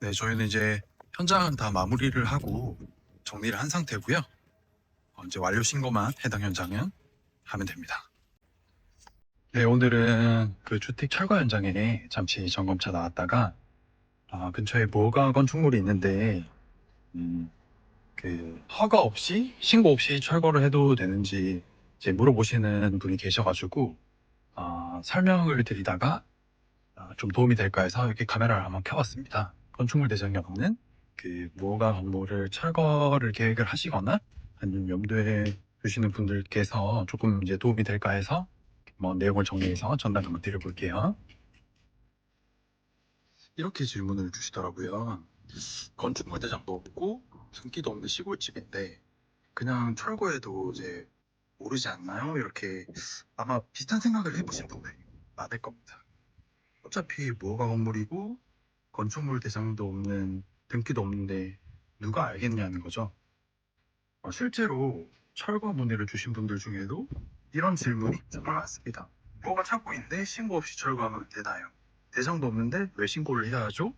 네, 저희는 이제 현장은 다 마무리를 하고 정리를 한 상태고요. 이제 완료 신고만 해당 현장은 하면 됩니다. 네, 오늘은 그 주택 철거 현장에 잠시 점검차 나왔다가 근처에 모가 건축물이 있는데 그 허가 없이 신고 없이 철거를 해도 되는지 이제 물어보시는 분이 계셔가지고 설명을 드리다가 좀 도움이 될까 해서 이렇게 카메라를 한번 켜봤습니다. 건축물 대장이 없는 그 무허가 건물을 철거를 계획을 하시거나 아니면 염두에 두시는 분들께서 조금 이제 도움이 될까 해서 내용을 정리해서 전달 한번 드려볼게요. 이렇게 질문을 주시더라고요. 건축물 대장도 없고 등기도 없는 시골집인데 그냥 철거해도 이제 모르지 않나요? 이렇게 아마 비슷한 생각을 해보신 분들이 많을 겁니다. 어차피 무허가 건물이고 건축물 대장도 없는 등기도 없는데 누가 알겠냐는 거죠. 실제로 철거 문의를 주신 분들 중에도 이런 질문이 정말 많습니다. 뭐가 착고인데 신고 없이 철거하면 되나요? 대장도 없는데 왜 신고를 해야 하죠?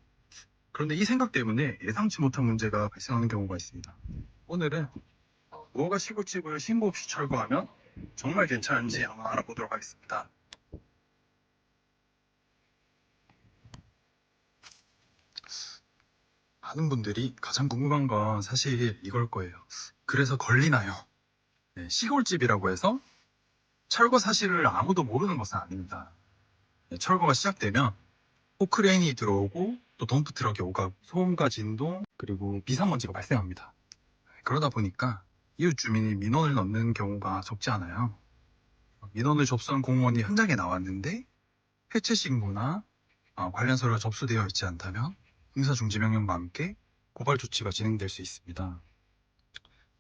그런데 이 생각 때문에 예상치 못한 문제가 발생하는 경우가 있습니다. 오늘은 무허가 시골집을 신고 없이 철거하면 정말 괜찮은지 한번 알아보도록 하겠습니다. 많은 분들이 가장 궁금한 건 사실 이걸 거예요. 그래서 걸리나요? 네, 시골집이라고 해서 철거 사실을 아무도 모르는 것은 아닙니다. 네, 철거가 시작되면 포크레인이 들어오고 또 덤프트럭이 오가고 소음과 진동 그리고 미세먼지가 발생합니다. 그러다 보니까 이웃 주민이 민원을 넣는 경우가 적지 않아요. 민원을 접수한 공무원이 현장에 나왔는데 해체 신고나 관련 서류가 접수되어 있지 않다면 형사중지명령과 함께 고발 조치가 진행될 수 있습니다.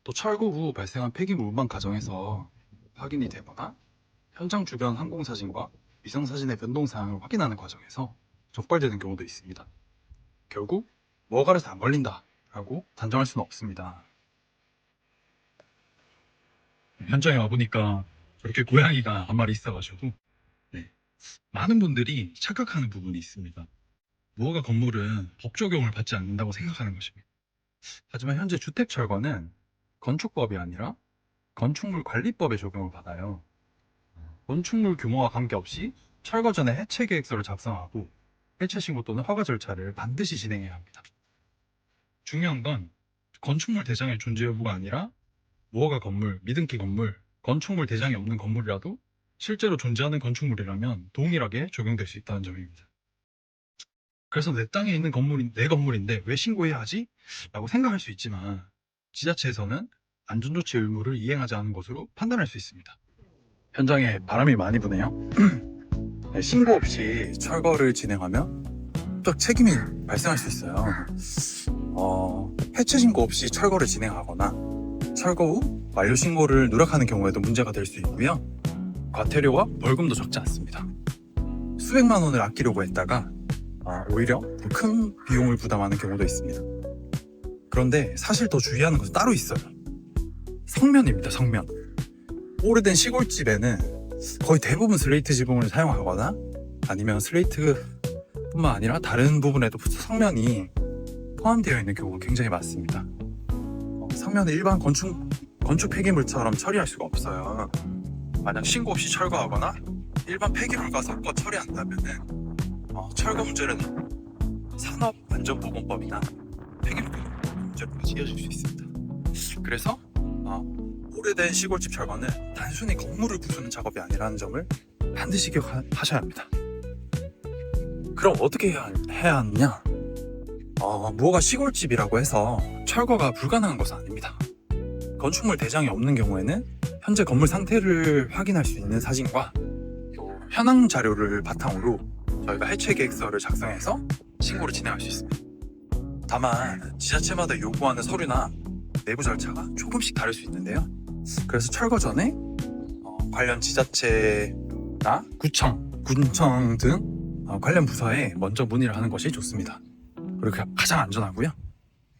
또 철거 후 발생한 폐기물 운반 과정에서 확인이 되거나 현장 주변 항공사진과 위성사진의 변동사항을 확인하는 과정에서 적발되는 경우도 있습니다. 결국 뭐가래서 안 걸린다 라고 단정할 수는 없습니다. 현장에 와보니까 저렇게 고양이가 한 마리 있어가지고 네, 많은 분들이 착각하는 부분이 있습니다. 무허가 건물은 법 적용을 받지 않는다고 생각하는 것입니다. 하지만 현재 주택철거는 건축법이 아니라 건축물관리법에 적용을 받아요. 건축물 규모와 관계없이 철거 전에 해체 계획서를 작성하고 해체 신고 또는 허가 절차를 반드시 진행해야 합니다. 중요한 건 건축물 대장의 존재 여부가 아니라 무허가 건물, 미등기 건물, 건축물 대장이 없는 건물이라도 실제로 존재하는 건축물이라면 동일하게 적용될 수 있다는 점입니다. 그래서 내 땅에 있는 건물이 내 건물인데 왜 신고해야 하지? 라고 생각할 수 있지만 지자체에서는 안전조치 의무를 이행하지 않은 것으로 판단할 수 있습니다. 현장에 바람이 많이 부네요. 네, 신고 없이 철거를 진행하면 또 책임이 발생할 수 있어요. 해체 신고 없이 철거를 진행하거나 철거 후 완료 신고를 누락하는 경우에도 문제가 될 수 있고요. 과태료와 벌금도 적지 않습니다. 수백만 원을 아끼려고 했다가 오히려 더 큰 비용을 부담하는 경우도 있습니다. 그런데 사실 더 주의하는 것은 따로 있어요. 성면입니다. 성면. 오래된 시골집에는 거의 대부분 슬레이트 지붕을 사용하거나 아니면 슬레이트뿐만 아니라 다른 부분에도 성면이 포함되어 있는 경우가 굉장히 많습니다. 성면을 일반 건축 폐기물처럼 처리할 수가 없어요. 만약 신고 없이 철거하거나 일반 폐기물과 섞어 처리한다면은 철거 문제는 산업안전보건법이나 폐기물 문제로까지 이어질 수 있습니다. 그래서 오래된 시골집 철거는 단순히 건물을 부수는 작업이 아니라는 점을 반드시 기억하셔야 합니다. 그럼 어떻게 해야 하느냐? 무허가 시골집이라고 해서 철거가 불가능한 것은 아닙니다. 건축물 대장이 없는 경우에는 현재 건물 상태를 확인할 수 있는 사진과 또 현황 자료를 바탕으로 저희가 해체 계획서를 작성해서 신고를 진행할 수 있습니다. 다만 지자체마다 요구하는 서류나 내부 절차가 조금씩 다를 수 있는데요. 그래서 철거 전에 관련 지자체나 군청 등 관련 부서에 먼저 문의를 하는 것이 좋습니다. 그리고 가장 안전하고요.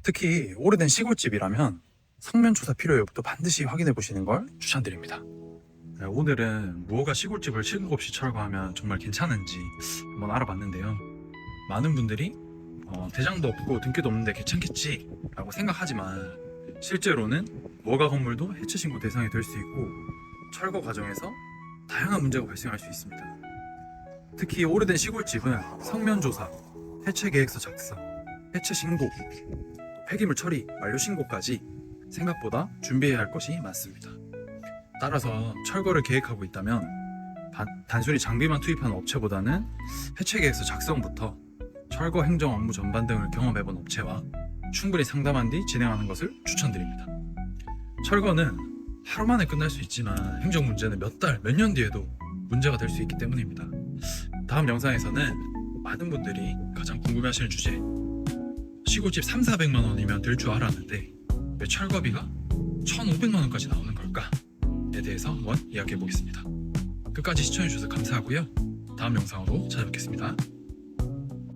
특히 오래된 시골집이라면 성면조사 필요 여부도 반드시 확인해 보시는 걸 추천드립니다. 네, 오늘은 무허가 시골집을 신고 없이 철거하면 정말 괜찮은지 한번 알아봤는데요. 많은 분들이 대장도 없고 등기도 없는데 괜찮겠지 라고 생각하지만 실제로는 무허가 건물도 해체 신고 대상이 될 수 있고 철거 과정에서 다양한 문제가 발생할 수 있습니다. 특히 오래된 시골집은 성면 조사, 해체 계획서 작성, 해체 신고, 폐기물 처리, 완료 신고까지 생각보다 준비해야 할 것이 많습니다. 따라서 철거를 계획하고 있다면 단순히 장비만 투입하는 업체보다는 해체 계획서 작성부터 철거 행정 업무 전반 등을 경험해본 업체와 충분히 상담한 뒤 진행하는 것을 추천드립니다. 철거는 하루 만에 끝날 수 있지만 행정 문제는 몇 달, 몇 년 뒤에도 문제가 될 수 있기 때문입니다. 다음 영상에서는 많은 분들이 가장 궁금해하시는 주제, 시골집 3,400만 원이면 될 줄 알았는데 왜 철거비가 1,500만 원까지 나오는 걸까에 대해서 한번 이야기해 보겠습니다. 끝까지 시청해 주셔서 감사하고요. 다음 영상으로 찾아뵙겠습니다.